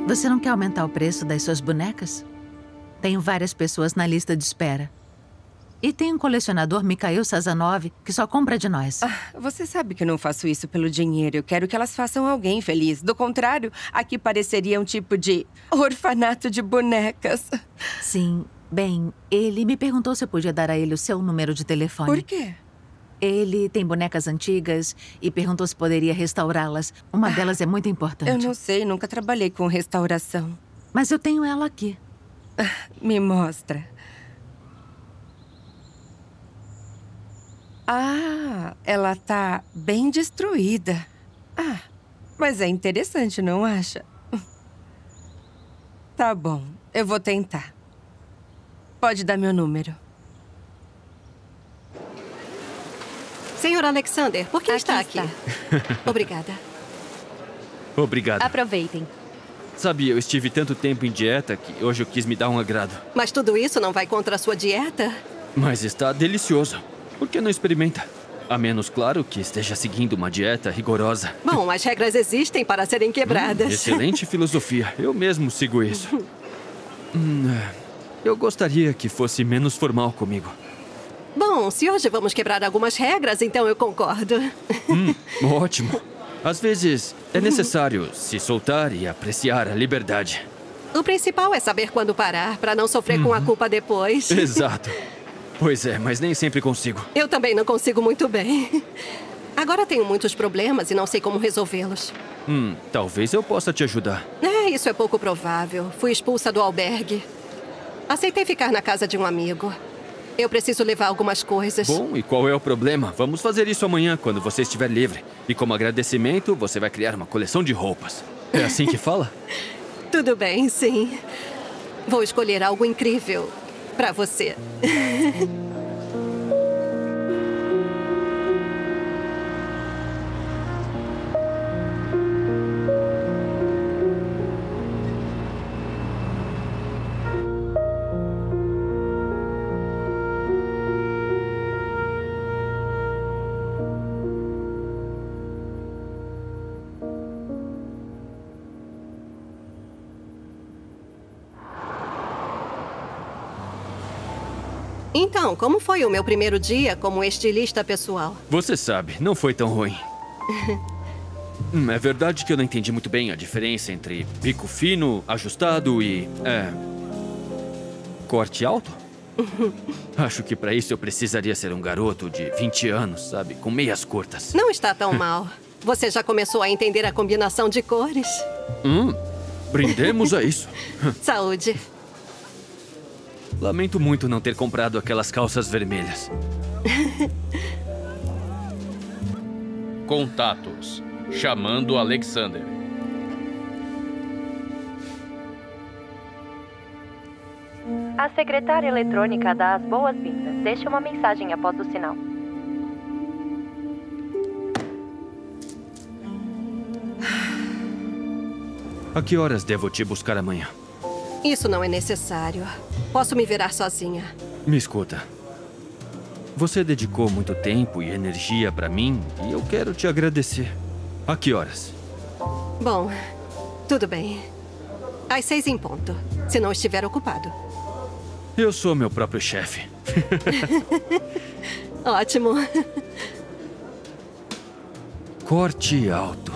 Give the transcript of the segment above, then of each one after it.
Você não quer aumentar o preço das suas bonecas? Tenho várias pessoas na lista de espera. E tem um colecionador, Mikhail Sazanov, que só compra de nós. Você sabe que eu não faço isso pelo dinheiro. Eu quero que elas façam alguém feliz. Do contrário, aqui pareceria um tipo de orfanato de bonecas. Sim. Bem, ele me perguntou se eu podia dar a ele o seu número de telefone. Por quê? Ele tem bonecas antigas e perguntou se poderia restaurá-las. Uma delas é muito importante. Eu não sei, nunca trabalhei com restauração. Mas eu tenho ela aqui. Me mostra. Ela tá bem destruída. Mas é interessante, não acha? Tá bom, eu vou tentar. Pode dar meu número. Senhor Alexander, por que está aqui? Obrigada. Obrigado. Aproveitem. Sabe, eu estive tanto tempo em dieta que hoje eu quis me dar um agrado. Mas tudo isso não vai contra a sua dieta? Mas está delicioso. Por que não experimenta? A menos, claro, que esteja seguindo uma dieta rigorosa. Bom, as regras existem para serem quebradas. Excelente filosofia. Eu mesmo sigo isso. Eu gostaria que fosse menos formal comigo. Bom, se hoje vamos quebrar algumas regras, então eu concordo. Ótimo. Às vezes, é necessário se soltar e apreciar a liberdade. O principal é saber quando parar, para não sofrer com a culpa depois. Exato. Pois é, mas nem sempre consigo. Eu também não consigo muito bem. Agora tenho muitos problemas e não sei como resolvê-los. Talvez eu possa te ajudar. Isso é pouco provável. Fui expulsa do albergue. Aceitei ficar na casa de um amigo. Eu preciso levar algumas coisas. Bom, e qual é o problema? Vamos fazer isso amanhã, quando você estiver livre. E como agradecimento, você vai criar uma coleção de roupas. É assim que fala? Tudo bem, sim. Vou escolher algo incrível para você. Então, como foi o meu primeiro dia como estilista pessoal? Você sabe, não foi tão ruim. É verdade que eu não entendi muito bem a diferença entre bico fino, ajustado e... corte alto? Acho que para isso eu precisaria ser um garoto de 20 anos, sabe? Com meias curtas. Não está tão mal. Você já começou a entender a combinação de cores? Brindemos a isso. Saúde. Lamento muito não ter comprado aquelas calças vermelhas. Contatos. Chamando Alexander. A secretária eletrônica dá as boas-vindas. Deixe uma mensagem após o sinal. A que horas devo te buscar amanhã? Isso não é necessário. Posso me virar sozinha. Me escuta. Você dedicou muito tempo e energia para mim e eu quero te agradecer. A que horas? Bom, tudo bem. Às 6 em ponto, se não estiver ocupado. Eu sou meu próprio chefe. Ótimo. Corte alto.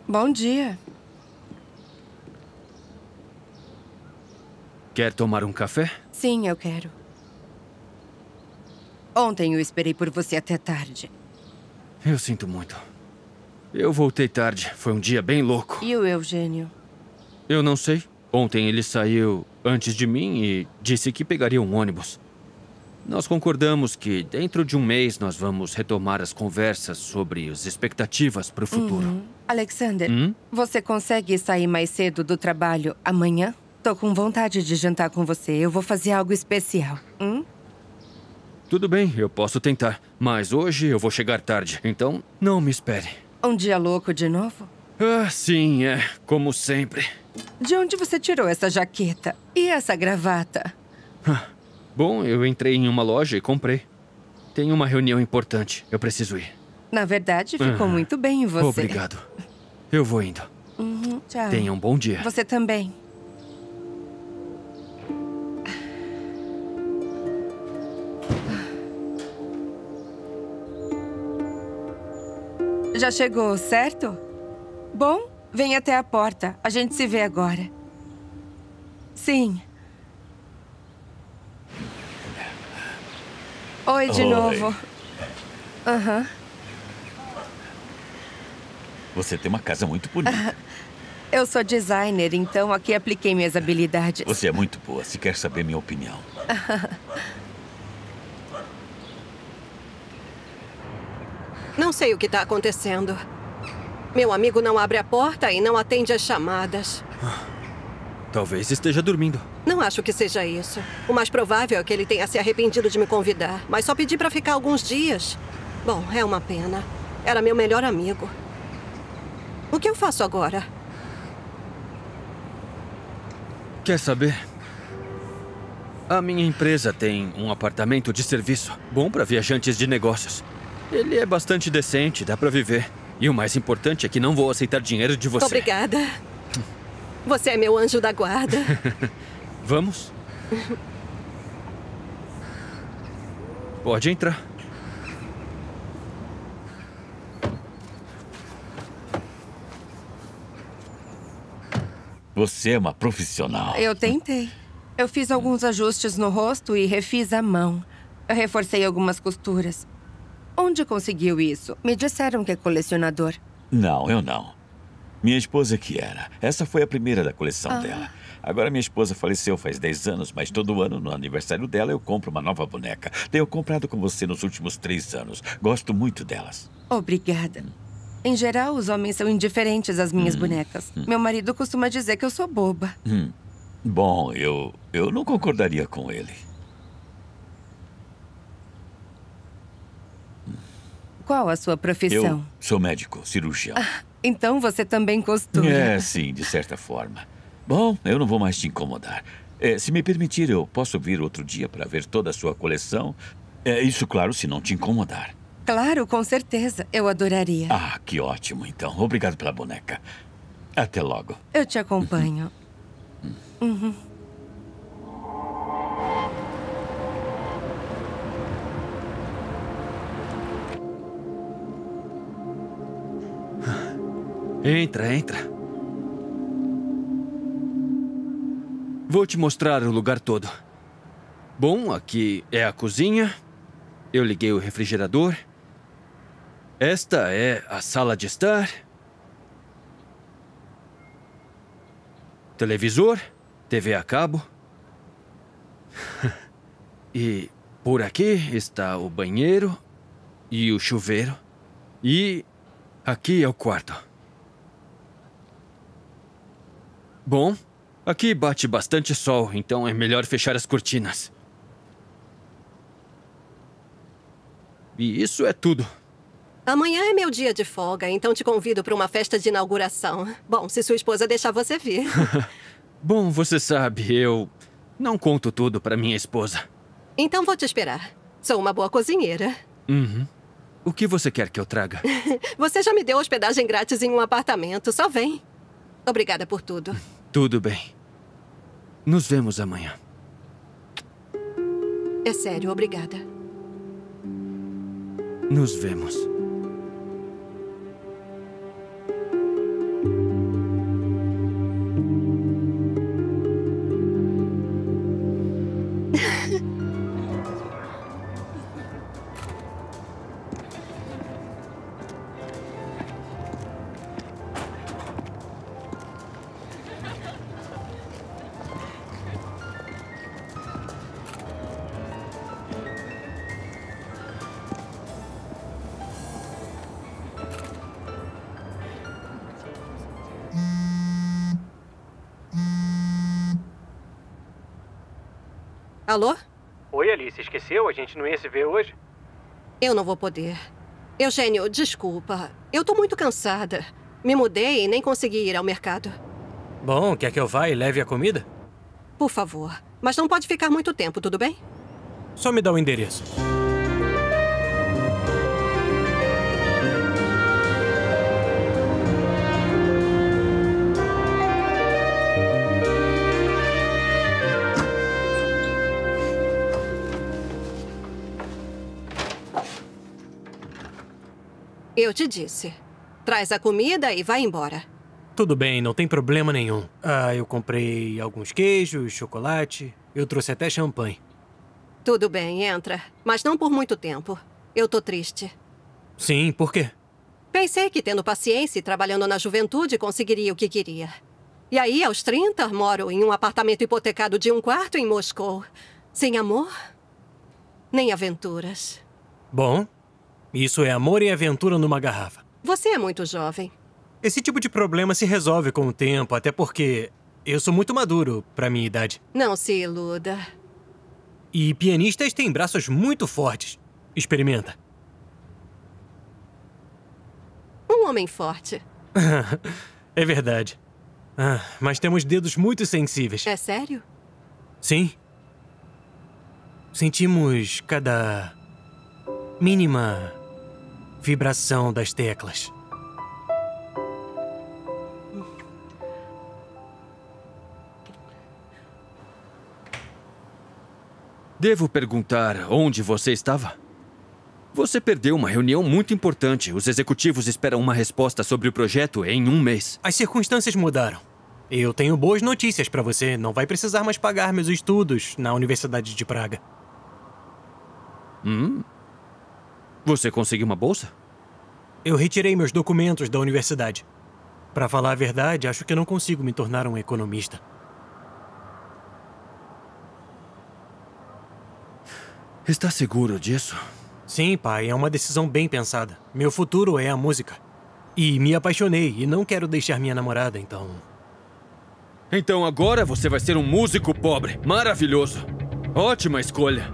Bom dia. Quer tomar um café? Sim, eu quero. Ontem eu esperei por você até tarde. Eu sinto muito. Eu voltei tarde. Foi um dia bem louco. E o Eugênio? Eu não sei. Ontem ele saiu antes de mim e disse que pegaria um ônibus. Nós concordamos que dentro de um mês nós vamos retomar as conversas sobre as expectativas para o futuro. Alexander, você consegue sair mais cedo do trabalho amanhã? Tô com vontade de jantar com você. Eu vou fazer algo especial. Tudo bem, eu posso tentar. Mas hoje eu vou chegar tarde, então não me espere. Um dia louco de novo? Sim, como sempre. De onde você tirou essa jaqueta? E essa gravata? Bom, eu entrei em uma loja e comprei. Tenho uma reunião importante. Eu preciso ir. Na verdade, ficou muito bem em você. Obrigado. Eu vou indo. Tchau. Tenha um bom dia. Você também. Já chegou, certo? Bom, vem até a porta. A gente se vê agora. Sim. Oi de novo. Aham. Você tem uma casa muito bonita. Eu sou designer, então aqui apliquei minhas habilidades. Você é muito boa, se quer saber minha opinião. Não sei o que está acontecendo. Meu amigo não abre a porta e não atende as chamadas. Talvez esteja dormindo. Não acho que seja isso. O mais provável é que ele tenha se arrependido de me convidar, mas só pedi para ficar alguns dias. Bom, é uma pena. Era meu melhor amigo. O que eu faço agora? Quer saber? A minha empresa tem um apartamento de serviço. Bom para viajantes de negócios. Ele é bastante decente, dá para viver. E o mais importante é que não vou aceitar dinheiro de você. Obrigada. Você é meu anjo da guarda. Vamos? Pode entrar. Você é uma profissional. Eu tentei. Eu fiz alguns ajustes no rosto e refiz a mão. Eu reforcei algumas costuras. Onde conseguiu isso? Me disseram que é colecionador. Não, eu não. Minha esposa que era. Essa foi a primeira da coleção dela. Agora minha esposa faleceu faz 10 anos, mas todo ano, no aniversário dela, eu compro uma nova boneca. Tenho comprado com você nos últimos 3 anos. Gosto muito delas. Obrigada. Em geral, os homens são indiferentes às minhas bonecas. Meu marido costuma dizer que eu sou boba. Bom, eu não concordaria com ele. Qual a sua profissão? Eu sou médico, cirurgião. Então você também costura. É, sim, de certa forma. Bom, eu não vou mais te incomodar. Se me permitir, eu posso vir outro dia para ver toda a sua coleção. Isso, claro, se não te incomodar. Claro, com certeza. Eu adoraria. Ah, que ótimo, então. Obrigado pela boneca. Até logo. Eu te acompanho. Entra, entra. Vou te mostrar o lugar todo. Bom, aqui é a cozinha. Eu liguei o refrigerador. Esta é a sala de estar. Televisor, TV a cabo. E por aqui está o banheiro e o chuveiro. E aqui é o quarto. Bom, aqui bate bastante sol, então é melhor fechar as cortinas. E isso é tudo. Amanhã é meu dia de folga, então te convido para uma festa de inauguração. Bom, se sua esposa deixar você vir. Bom, você sabe, eu não conto tudo para minha esposa. Então vou te esperar. Sou uma boa cozinheira. O que você quer que eu traga? Você já me deu hospedagem grátis em um apartamento, só vem. Obrigada por tudo. Tudo bem. Nos vemos amanhã. É sério, obrigada. Nos vemos. Alô? Oi, Alice. Esqueceu? A gente não ia se ver hoje? Eu não vou poder. Eugênio, desculpa. Eu tô muito cansada. Me mudei e nem consegui ir ao mercado. Bom, quer que eu vá e leve a comida? Por favor. Mas não pode ficar muito tempo, tudo bem? Só me dá o endereço. Eu te disse. Traz a comida e vai embora. Tudo bem, não tem problema nenhum. Eu comprei alguns queijos, chocolate. Eu trouxe até champanhe. Tudo bem, entra. Mas não por muito tempo. Eu tô triste. Sim, por quê? Pensei que tendo paciência e trabalhando na juventude conseguiria o que queria. E aí, aos 30, moro em um apartamento hipotecado de 1 quarto em Moscou. Sem amor, nem aventuras. Bom, isso é amor e aventura numa garrafa. Você é muito jovem. Esse tipo de problema se resolve com o tempo, até porque eu sou muito maduro pra minha idade. Não se iluda. E pianistas têm braços muito fortes. Experimenta. Um homem forte. É verdade. Mas temos dedos muito sensíveis. É sério? Sim. Sentimos cada mínima vibração das teclas. Devo perguntar onde você estava? Você perdeu uma reunião muito importante. Os executivos esperam uma resposta sobre o projeto em 1 mês. As circunstâncias mudaram. Eu tenho boas notícias pra você. Não vai precisar mais pagar meus estudos na Universidade de Praga. Você conseguiu uma bolsa? Eu retirei meus documentos da universidade. Pra falar a verdade, acho que não consigo me tornar um economista. Está seguro disso? Sim, pai, é uma decisão bem pensada. Meu futuro é a música. E me apaixonei e não quero deixar minha namorada, então... Então agora você vai ser um músico pobre. Maravilhoso. Ótima escolha.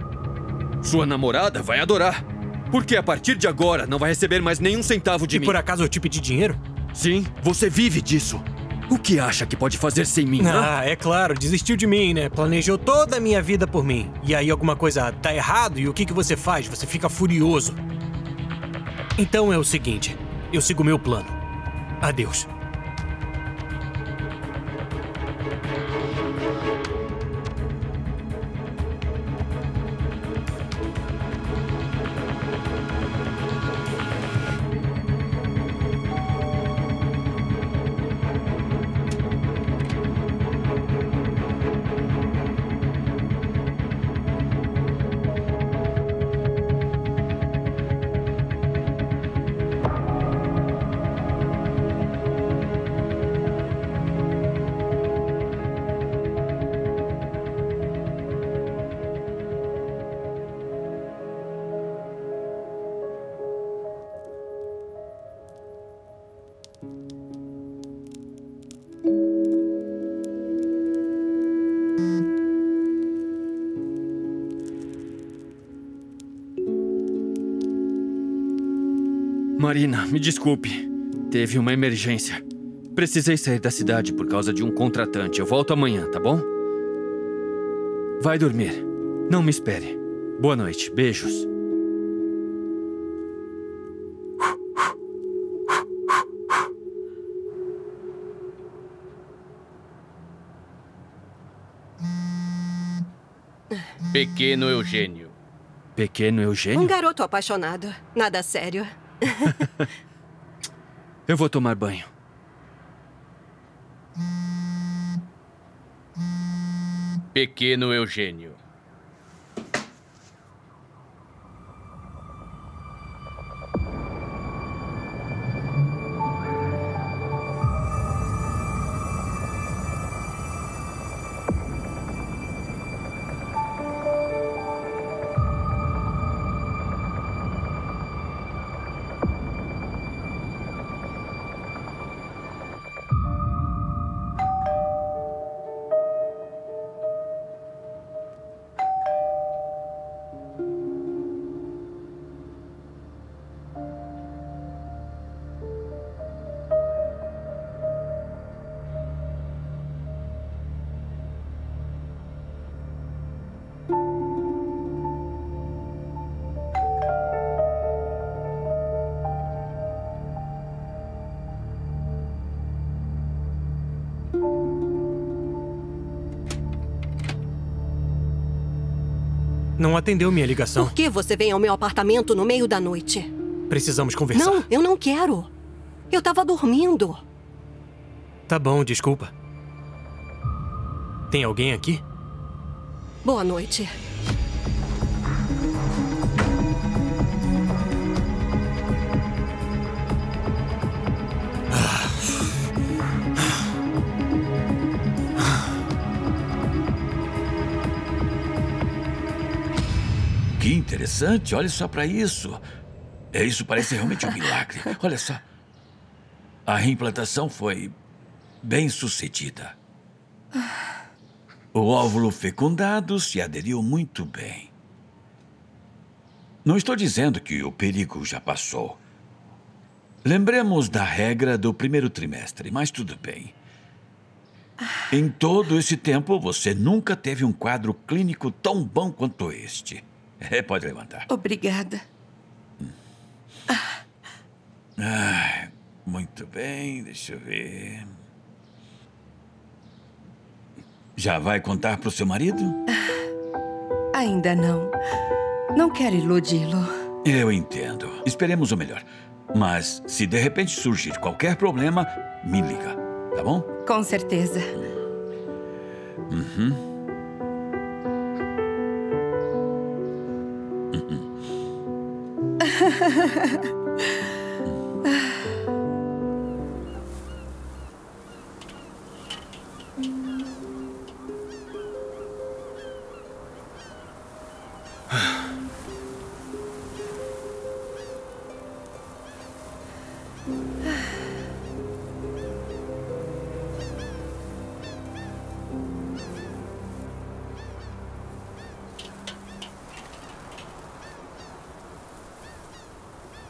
Sua namorada vai adorar. Porque a partir de agora não vai receber mais nenhum centavo de mim. E por acaso eu te pedi dinheiro? Sim, você vive disso. O que acha que pode fazer sem mim, não? É claro, desistiu de mim, né? Planejou toda a minha vida por mim. E aí alguma coisa tá errado e o que você faz? Você fica furioso. Então é o seguinte, eu sigo meu plano. Adeus. Marina, me desculpe. Teve uma emergência. Precisei sair da cidade por causa de um contratante. Eu volto amanhã, tá bom? Vai dormir. Não me espere. Boa noite. Beijos. Pequeno Eugênio. Pequeno Eugênio? Um garoto apaixonado. Nada sério. Eu vou tomar banho. Pequeno Eugênio. Não atendeu minha ligação. Por que você vem ao meu apartamento no meio da noite? Precisamos conversar. Não, eu não quero. Eu tava dormindo. Tá bom, desculpa. Tem alguém aqui? Boa noite. Que interessante, olha só para isso. Isso parece realmente um milagre. Olha só. A reimplantação foi bem sucedida. O óvulo fecundado se aderiu muito bem. Não estou dizendo que o perigo já passou. Lembremos da regra do primeiro trimestre, mas tudo bem. Em todo esse tempo, você nunca teve um quadro clínico tão bom quanto este. Pode levantar. Obrigada. Muito bem, deixa eu ver. Já vai contar para o seu marido? Ainda não. Não quero iludi-lo. Eu entendo. Esperemos o melhor. Mas se de repente surgir qualquer problema, me liga, tá bom? Com certeza.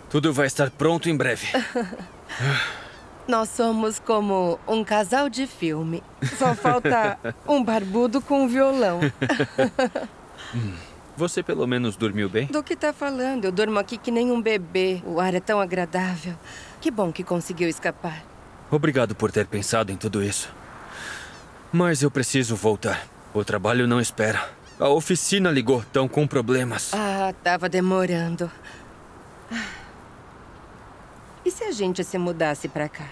Tudo vai estar pronto em breve. Nós somos como um casal de filme. Só falta um barbudo com um violão. Você pelo menos dormiu bem? Do que tá falando? Eu durmo aqui que nem um bebê. O ar é tão agradável. Que bom que conseguiu escapar. Obrigado por ter pensado em tudo isso. Mas eu preciso voltar. O trabalho não espera. A oficina ligou, estão com problemas. Tava demorando. E se a gente se mudasse pra cá?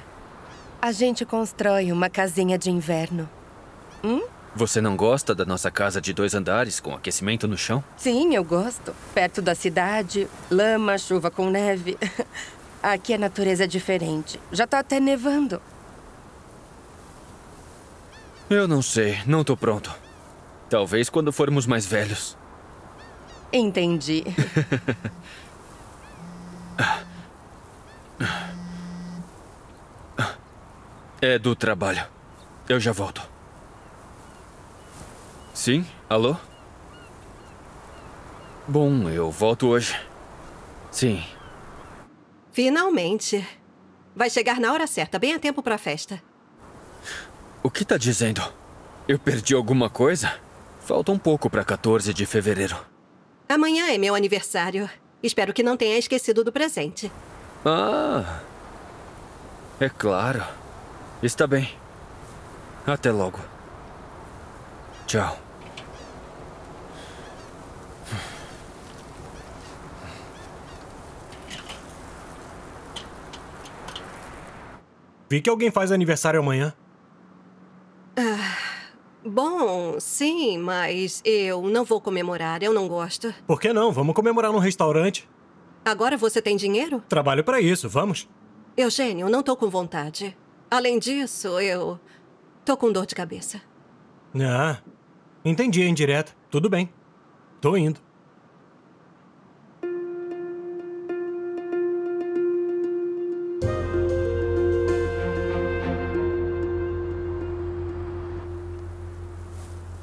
A gente constrói uma casinha de inverno. Você não gosta da nossa casa de 2 andares com aquecimento no chão? Sim, eu gosto. Perto da cidade, lama, chuva com neve. Aqui a natureza é diferente. Já tá até nevando. Eu não sei, não tô pronto. Talvez quando formos mais velhos. Entendi. É do trabalho. Eu já volto. Sim? Alô? Bom, eu volto hoje. Sim. Finalmente. Vai chegar na hora certa, bem a tempo pra festa. O que tá dizendo? Eu perdi alguma coisa? Falta um pouco pra 14 de fevereiro. Amanhã é meu aniversário. Espero que não tenha esquecido do presente. É claro. Está bem. Até logo. Tchau. Vi que alguém faz aniversário amanhã. Bom, sim, mas eu não vou comemorar. Eu não gosto. Por que não? Vamos comemorar num restaurante. Agora você tem dinheiro? Trabalho pra isso, vamos? Eugênio, não tô com vontade. Além disso, eu tô com dor de cabeça. Entendi a indireta. Tudo bem. Tô indo.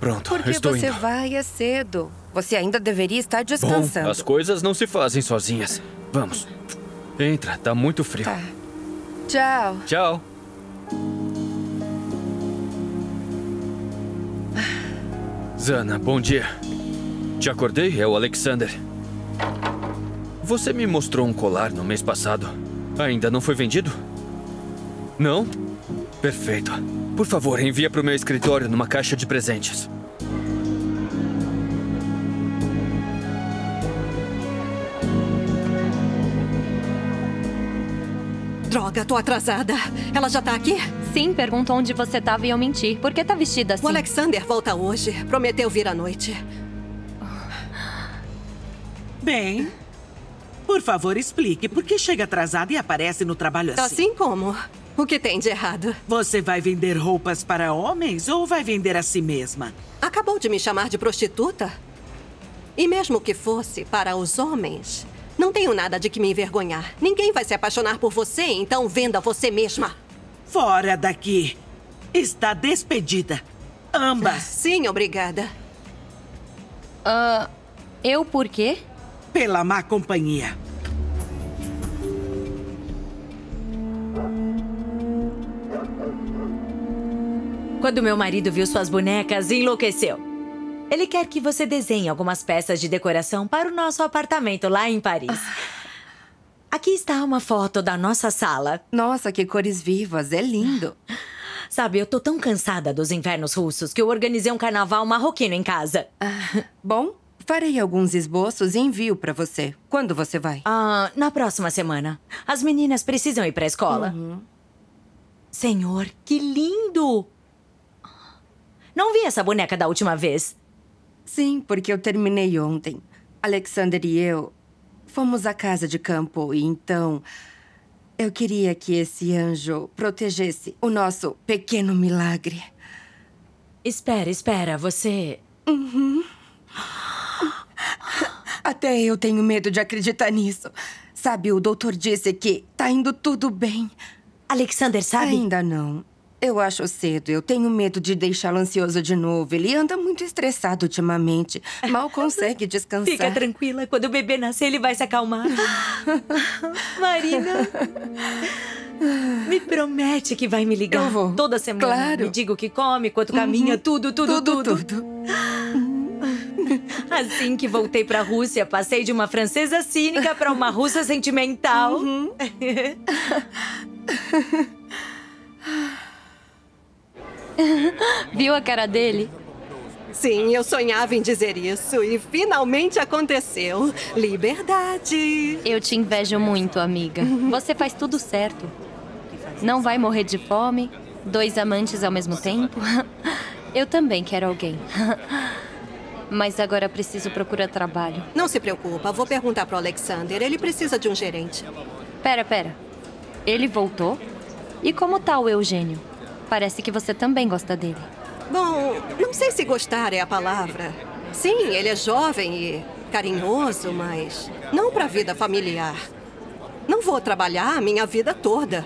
Pronto, Por que estou você indo. vai? É cedo. Você ainda deveria estar descansando. Bom, as coisas não se fazem sozinhas. Vamos. Entra, tá muito frio. Tá. Tchau. Tchau. Zana, bom dia. Te acordei? É o Alexander. Você me mostrou um colar no mês passado. Ainda não foi vendido? Não? Perfeito. Por favor, envia para o meu escritório numa caixa de presentes. Droga, tô atrasada. Ela já tá aqui? Sim, perguntou onde você tava e eu menti. Por que tá vestida assim? O Alexander volta hoje. Prometeu vir à noite. Bem, por favor, explique por que chega atrasada e aparece no trabalho assim. Assim como? O que tem de errado? Você vai vender roupas para homens ou vai vender a si mesma? Acabou de me chamar de prostituta? E mesmo que fosse para os homens, não tenho nada de que me envergonhar. Ninguém vai se apaixonar por você, então venda você mesma. Fora daqui. Está despedida. Ambas. Sim, obrigada. Eu por quê? Pela má companhia. Quando meu marido viu suas bonecas, enlouqueceu. Ele quer que você desenhe algumas peças de decoração para o nosso apartamento lá em Paris. Aqui está uma foto da nossa sala. Nossa, que cores vivas. É lindo. Sabe, eu tô tão cansada dos invernos russos que eu organizei um carnaval marroquino em casa. Bom, farei alguns esboços e envio para você. Quando você vai? Na próxima semana. As meninas precisam ir para a escola. Senhor, que lindo! Não vi essa boneca da última vez. Sim, porque eu terminei ontem. Alexander e eu fomos à casa de campo e então eu queria que esse anjo protegesse o nosso pequeno milagre. Espera, você... Até eu tenho medo de acreditar nisso. Sabe, o doutor disse que tá indo tudo bem. Alexander sabe? Ainda não. Eu acho cedo. Eu tenho medo de deixá-lo ansioso de novo. Ele anda muito estressado ultimamente. Mal consegue descansar. Fica tranquila. Quando o bebê nascer, ele vai se acalmar. Marina, me promete que vai me ligar. Eu vou. Toda semana. Claro. Me diga o que come, quanto caminha, tudo. Assim que voltei pra Rússia, passei de uma francesa cínica pra uma russa sentimental. Viu a cara dele? Sim, eu sonhava em dizer isso e finalmente aconteceu. Liberdade. Eu te invejo muito, amiga. Você faz tudo certo. Não vai morrer de fome, 2 amantes ao mesmo tempo. Eu também quero alguém. Mas agora preciso procurar trabalho. Não se preocupa, vou perguntar pro Alexander. Ele precisa de um gerente. Pera. Ele voltou? E como tá o Eugênio? Parece que você também gosta dele. Bom, não sei se gostar é a palavra. Sim, ele é jovem e carinhoso, mas não pra vida familiar. Não vou trabalhar a minha vida toda.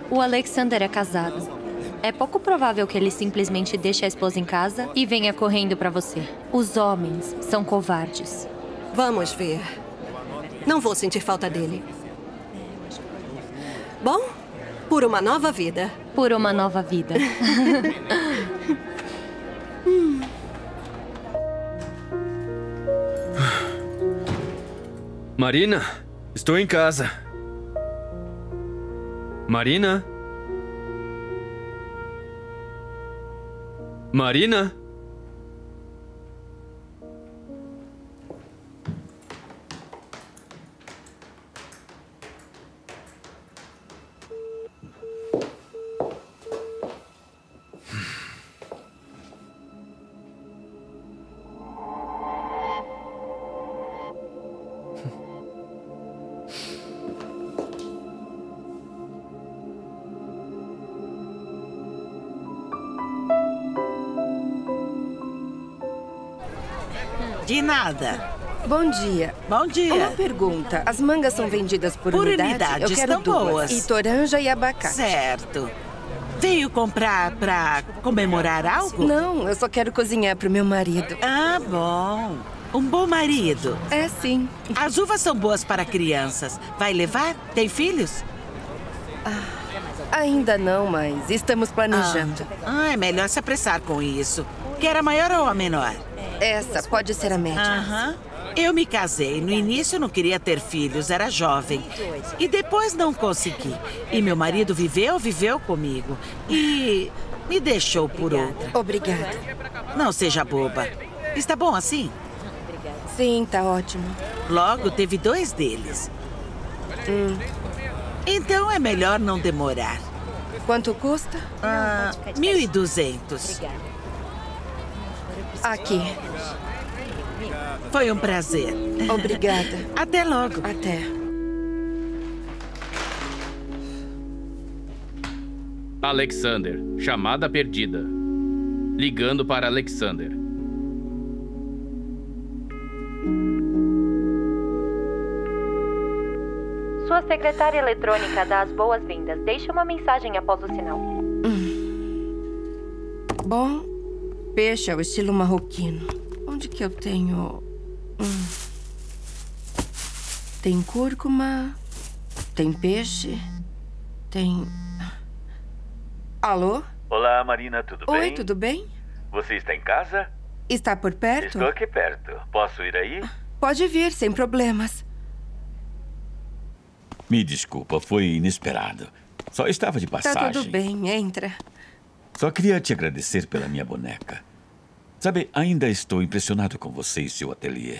O Alexander é casado. É pouco provável que ele simplesmente deixe a esposa em casa e venha correndo pra você. Os homens são covardes. Vamos ver. Não vou sentir falta dele. Bom, por uma nova vida. Por uma nova vida. Marina, estou em casa. Marina? Marina? De nada. Bom dia. Bom dia. Uma pergunta. As mangas são vendidas por Por unidade? unidade, Eu quero estão 2. boas. E toranja e abacate. Certo. Veio comprar pra comemorar algo? Não, eu só quero cozinhar pro meu marido. Ah, bom. Um bom marido. É, sim. As uvas são boas para crianças. Vai levar? Tem filhos? Ainda não, mas estamos planejando. É melhor se apressar com isso. Quer a maior ou a menor? Essa pode ser a média. Aham. Eu me casei. No início não queria ter filhos, era jovem. E depois não consegui. E meu marido viveu comigo. E me deixou por outra. Obrigada. Não seja boba. Está bom assim? Sim, tá ótimo. Logo teve 2 deles. Então é melhor não demorar. Quanto custa? 1.200. Aqui. Foi um prazer. Obrigada. Até logo. Até. Alexander, chamada perdida. Ligando para Alexander. Sua secretária eletrônica dá as boas-vindas. Deixe uma mensagem após o sinal. Bom, peixe ao estilo marroquino. Onde que eu tenho... Tem cúrcuma, tem peixe, tem... Alô? Olá, Marina, tudo bem? Oi, tudo bem? Você está em casa? Está por perto? Estou aqui perto. Posso ir aí? Pode vir, sem problemas. Me desculpa, foi inesperado. Só estava de passagem. Tá tudo bem, entra. Só queria te agradecer pela minha boneca. Sabe, ainda estou impressionado com você e seu ateliê.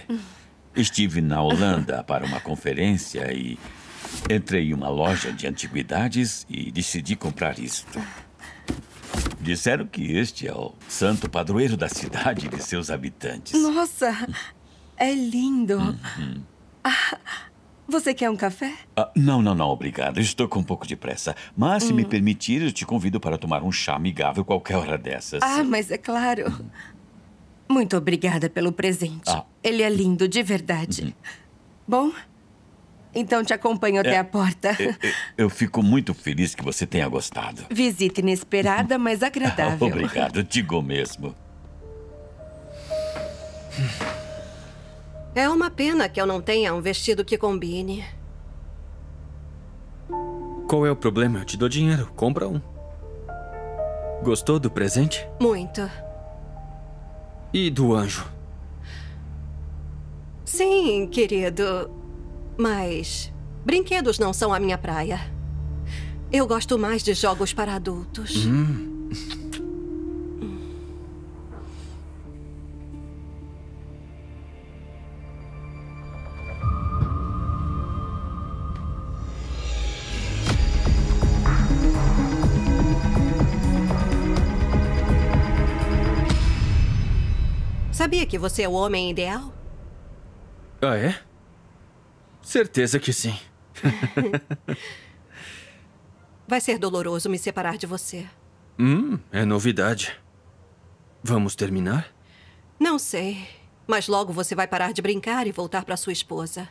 Estive na Holanda para uma conferência e entrei em uma loja de antiguidades e decidi comprar isto. Disseram que este é o santo padroeiro da cidade e de seus habitantes. Nossa, é lindo. Você quer um café? Não, obrigado. Estou com um pouco de pressa. Mas, se me permitir, eu te convido para tomar um chá amigável qualquer hora dessas. Mas é claro. Muito obrigada pelo presente. Ele é lindo, de verdade. Bom, então te acompanho até a porta. Eu fico muito feliz que você tenha gostado. Visita inesperada, mas agradável. Obrigado, digo mesmo. É uma pena que eu não tenha um vestido que combine. Qual é o problema? Eu te dou dinheiro. Compra um. Gostou do presente? Muito. E do anjo? Sim, querido. Mas brinquedos não são a minha praia. Eu gosto mais de jogos para adultos. Sabia que você é o homem ideal? Ah, é? Certeza que sim. Vai ser doloroso me separar de você. É novidade. Vamos terminar? Não sei, mas logo você vai parar de brincar e voltar para sua esposa.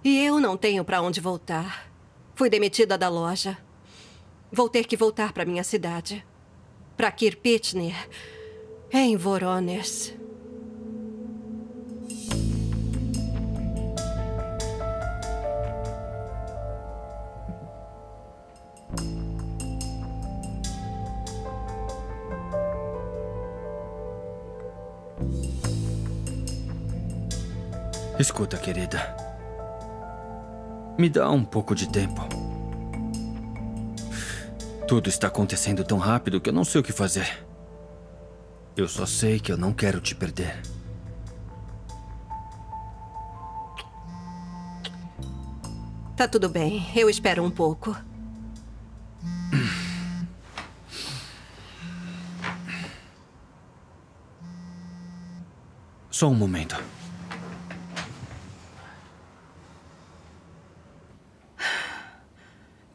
E eu não tenho para onde voltar. Fui demitida da loja. Vou ter que voltar para minha cidade. Para Kirpitner, em Voronezh. Escuta, querida. Me dá um pouco de tempo. Tudo está acontecendo tão rápido que eu não sei o que fazer. Eu só sei que eu não quero te perder. Tá tudo bem. Eu espero um pouco. Só um momento.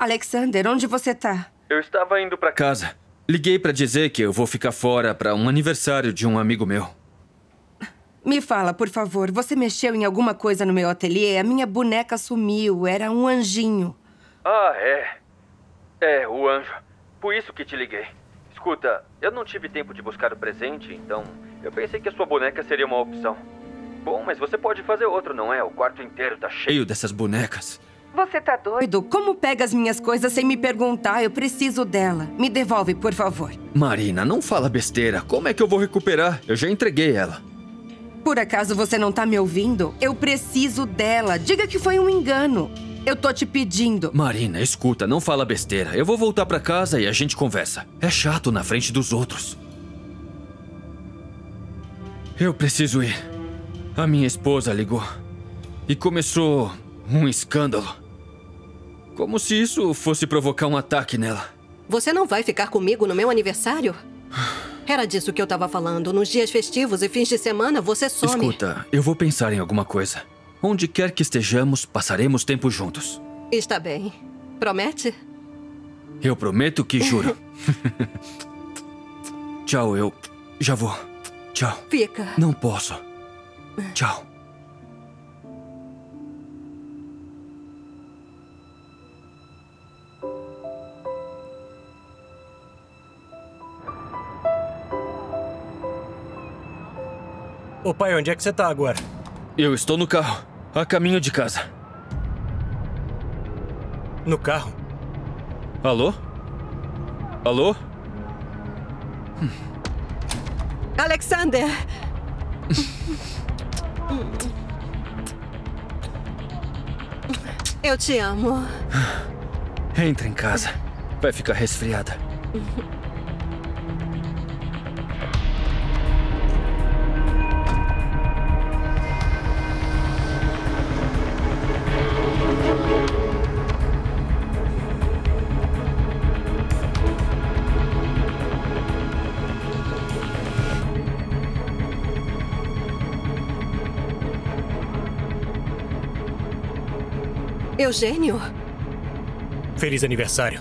Alexander, onde você tá? Eu estava indo para casa. Liguei para dizer que eu vou ficar fora para um aniversário de um amigo meu. Me fala, por favor, você mexeu em alguma coisa no meu ateliê? A minha boneca sumiu, era um anjinho. Ah, é. É, o anjo. Por isso que te liguei. Escuta, eu não tive tempo de buscar o presente, então eu pensei que a sua boneca seria uma opção. Bom, mas você pode fazer outro, não é? O quarto inteiro tá cheio dessas bonecas. Você tá doido? Como pega as minhas coisas sem me perguntar? Eu preciso dela. Me devolve, por favor. Marina, não fala besteira. Como é que eu vou recuperar? Eu já entreguei ela. Por acaso você não tá me ouvindo? Eu preciso dela. Diga que foi um engano. Eu tô te pedindo. Marina, escuta, não fala besteira. Eu vou voltar pra casa e a gente conversa. É chato na frente dos outros. Eu preciso ir. A minha esposa ligou. E começou um escândalo. Como se isso fosse provocar um ataque nela. Você não vai ficar comigo no meu aniversário? Era disso que eu tava falando. Nos dias festivos e fins de semana, você some. Escuta, eu vou pensar em alguma coisa. Onde quer que estejamos, passaremos tempo juntos. Está bem. Promete? Eu prometo que juro. Tchau, eu já vou. Tchau. Fica. Não posso. Tchau. Ô pai, onde é que você tá agora? Eu estou no carro, a caminho de casa. No carro? Alô? Alô? Alexander! Eu te amo. Entra em casa. Vai ficar resfriada. Eugênio? Feliz aniversário.